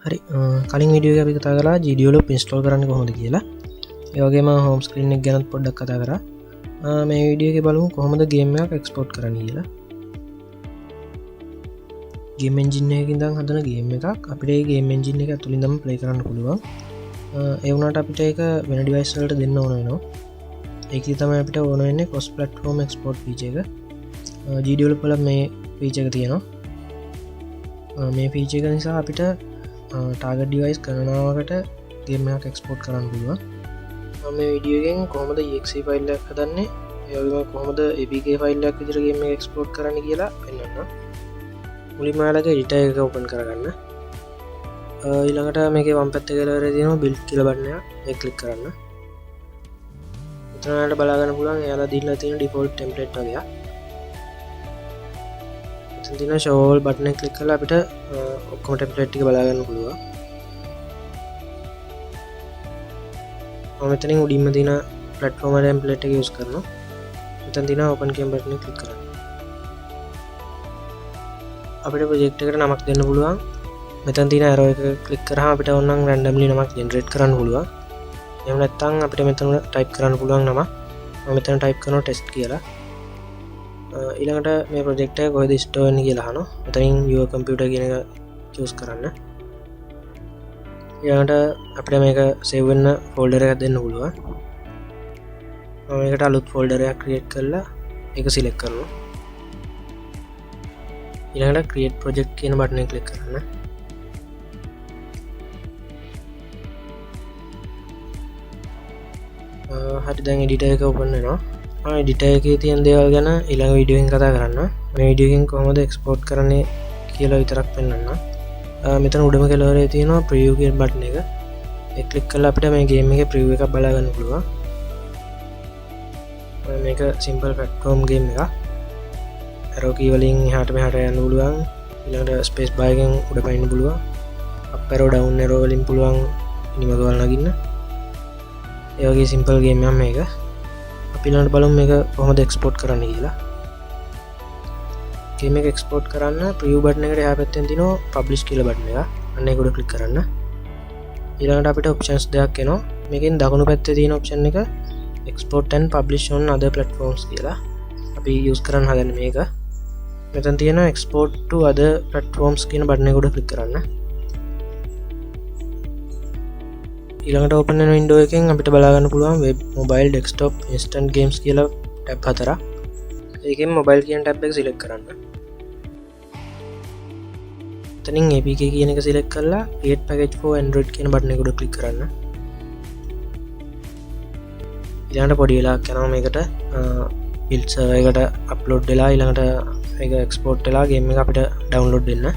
හරි කලින් විඩියෝ අපි කතා කරලා GDLop ඉන්ස්ටෝල් කරන්න කොහොමද කියලා ඒ වගේම හෝම් ස්ක්‍රීන් එක ගැනත් පොඩ්ඩක් කතා කරා මේ වීඩියෝ එකේ බලමු කොහොමද ගේම් එකක් එක්ස්පෝර්ට් කරන්න කියලා ගේම් එන්ජින් එකකින් ඉඳන් හදන ගේම් එකක් අපිට මේ ගේම් එන්ජින් එක ඇතුළින් ඉඳන් ප්ලේ කරන්න පුළුවන් ඒ වුණාට අපිට ඒක වෙන ඩිවයිස් වලට දෙන්න ඕන වෙනවා ඒකේ තමයි අපිට ඕන වෙන්නේ cross platform export feature එක GDLop වල මේ feature එක තියෙනවා මේ feature එක නිසා අපිට ටාගට් ඩිවයිස් ගණනාවකට ගේම් එකක් එක්ස්පෝර්ට් කරන්න පුළුවන් මේ වීඩියෝ එකෙන් කොහොමද exe ෆයිල් එකක් හදන්නේ ඒ වගේම කොහොමද apk ෆයිල් එකක් විදිහට ගේම් එක එක්ස්පෝර්ට් කරන්න කියලා පෙන්නන්නම් මුලින්ම ඔයාලගේ එඩිටර් එක ඕපන් කරගන්න ඊළඟට මේකේ වම් පැත්තේ කියලා තියෙනවා build කියලා බටන් එක ඒක ක්ලික් කරන්න එතන ඔයාලට බලා ගන්න පුළුවන් එයාලා දීලා තියෙන default template වගේ තින ෂෝල් බටන ක්ලික් කරලා අපිට ඔක්කොම ටෙම්ප්ලේට් ටික බලා ගන්න පුළුවන් මම මෙතනින් උඩින්ම තියෙන platform ටෙම්ප්ලේට් එක යූස් කරනවා මෙතන තියෙන open game බටන් එක ක්ලික් කරන්න අපිට ප්‍රොජෙක්ට් එකට නමක් දෙන්න පුළුවන් මෙතන තියෙන arrow එක ක්ලික් කරාම අපිට ඕනනම් randomly නමක් generate කරන්න පුළුවන් එහෙම නැත්නම් අපිට මෙතන type කරන්න පුළුවන් නම මම මෙතන type කරනවා test කියලා ඊළඟට මේ ප්‍රොජෙක්ට් එක කොහෙද ස්ටෝර් වෙන්නේ කියලා අහනවා. මෙතනින් your computer කියන එක choose කරන්න. ඊළඟට අපිට මේක save වෙන්න folder එකක් දෙන්න පුළුවන්. මම මේකට අලුත් folder එකක් create කරලා ඒක select කරනවා. ඊළඟට create project කියන බටන් එක click කරන්න. හරි දැන් editor එක open වෙනවා. එඩිටර් එකේ තියෙන දේවල් ගැන ඊළඟ වීඩියෝ එකෙන් කතා කරන්න මේ වීඩියෝ එකෙන් කොහොමද එක්ස්පෝර්ට් කරන්නේ කියලා විතරක් පෙන්නන්න මෙතන උඩම කෙළවරේ තියෙනවා preview කියන බටන් එක ඒක ක්ලික් කරලා අපිට මේ ගේම් එකේ preview එකක් බලා ගන්න පුළුවන් මේක simple platform game එකක් arrow key වලින් එහාට මෙහාට යන්න පුළුවන් ඊළඟට space bar එකෙන් උඩ පනින්න පුළුවන් up arrow down arrow වලින් පුළුවන් ඉනිමක වල නගින්න ඒ වගේ simple game එකක් මේක අපි ඊළඟට බලමු මේක කොහොමද එක්ස්පෝර්ට් කරන්න කියලා. ගේම් එක එක්ස්පෝර්ට් කරන්න preview බටන් එකට එහා පැත්තෙන් තියෙනවා publish කියලා බටන් එක. අන්න ඒක උඩ ක්ලික් කරන්න. ඊළඟට අපිට options දෙකක් එනවා. මේකෙන් දකුණු පැත්තේ තියෙන option එක export and publish on other platforms කියලා. අපි use කරන්න හදන්නේ මේක. මෙතන තියෙන export to other platforms කියන බටන් එක උඩ ක්ලික් කරන්න. ඊළඟට open වෙන window එකෙන් අපිට බලා ගන්න පුළුවන් web mobile desktop instant games කියලා tab හතරක්. ඒකෙන් mobile කියන tab එක select කරන්න. එතනින් apk කියන එක select කරලා create package for android කියන බටන් එක උඩ click කරන්න. ඊළඟට පොඩි වෙලාවක් යනවා මේකට build server එකට upload වෙලා ඊළඟට මේක export වෙලා game එක අපිට download වෙන්න.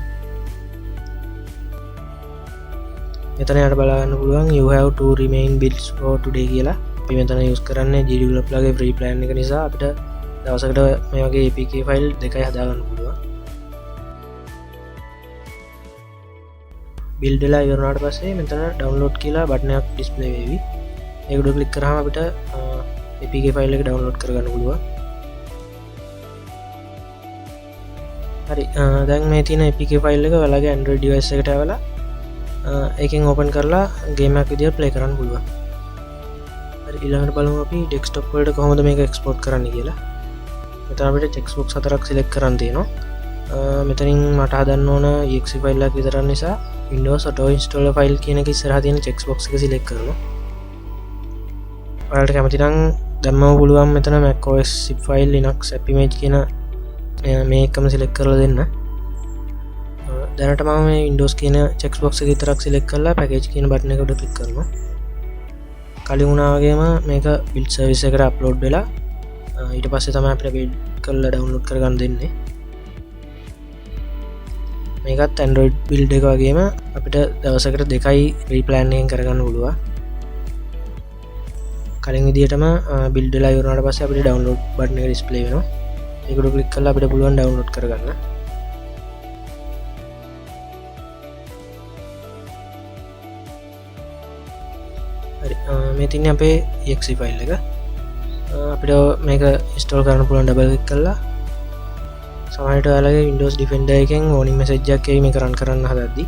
මෙතන යට බලා ගන්න පුළුවන් you have to remain builds for today කියලා. අපි මෙතන use කරන්නේ GDLop ලගේ free plan එක නිසා අපිට දවසකට මේ වගේ APK file දෙකයි හදා ගන්න පුළුවන්. build වෙලා ඉවර වුණාට පස්සේ මෙතන download කියලා බටන් එකක් display වෙවි. ඒක උඩ click කරාම අපිට APK file එක download කරගන්න පුළුවන්. හරි දැන් මේ තියෙන APK file එක ඔයාලගේ Android device එකට ඇවලා ඒකෙන් ඕපන් කරලා ගේම් එකක් විදිහට ප්ලේ කරන්න පුළුවන්. හරි ඊළඟට බලමු අපි ඩෙස්ක්ටොප් වලට කොහොමද මේක එක්ස්පෝර්ට් කරන්න කියලා. මෙතන අපිට check box හතරක් select කරන්න තියෙනවා. මෙතනින් මට හදන්න ඕන exe ෆයිල් එකක් විතරක් නිසා Windows Auto Installer file කියන එක ඉස්සරහා තියෙන check box එක select කරනවා. ඔයාලට කැමති නම් දැම්මම පුළුවන් මෙතන macOS zip file Linux app image කියන මේ එකම select කරලා දෙන්න. දැනට මම මේ Windows කියන check box එක විතරක් select කරලා package කියන බටන් එක උඩ click කරනවා. කලින් වුණා වගේම මේක build service එකට upload වෙලා ඊට පස්සේ තමයි අපිට build කරලා download කරගන්න දෙන්නේ. මේකත් Android build එක වගේම අපිට දවසකට දෙකයි free plan එකෙන් කරගන්න පුළුවන්. කලින් විදිහටම build වෙලා ඉවර වුණාට පස්සේ අපිට download බටන් එක display වෙනවා. ඒක උඩ click කරලා අපිට පුළුවන් download කරගන්න. මේ තින්නේ අපේ exe ෆයිල් එක අපිට මේක ඉන්ස්ටෝල් කරන්න පුළුවන් ඩබල් ක්ලික් කරලා සමහරවිට ඔයාලගේ Windows Defender එකෙන් warning message එකක් එයි මේක run කරන්න හදද්දි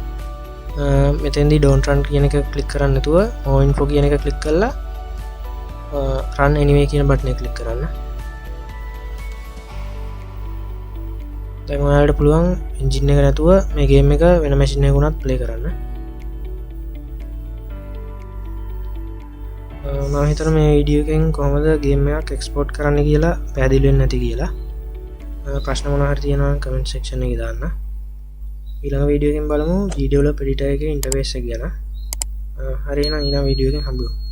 මෙතැදි ඩෝන්ටරන් කියන එක කලික් කරන්න තුව ඕයින්ෆෝ කියන එක කලික් කරලා රන් එනිවේ කියන බට්නය කලික් කරන්න දැන්වාට පුළුවන් ඉංජින්න එක නැතුව මේගේම එක වෙන මැසිිනය ගුණත් ප්ලේ කරන්න මහිතර මේ විඩියෝකෙන් කොහමද ගේමයක් එක්ස්පෝට් කරන්න කියලා පැදිලුවෙන් නැති කියලා ප්‍රශ්න මොනහර තියෙනවා කමෙන්ට් සෙක්ෂණ එක දාන්න ඊළඟ වීඩියෝකෙන් බලමු ජීඩියෝල පිඩිට එක ඉන්ටවේශ ගැන හරින ඊන වීඩියෝකෙන් හම්බුව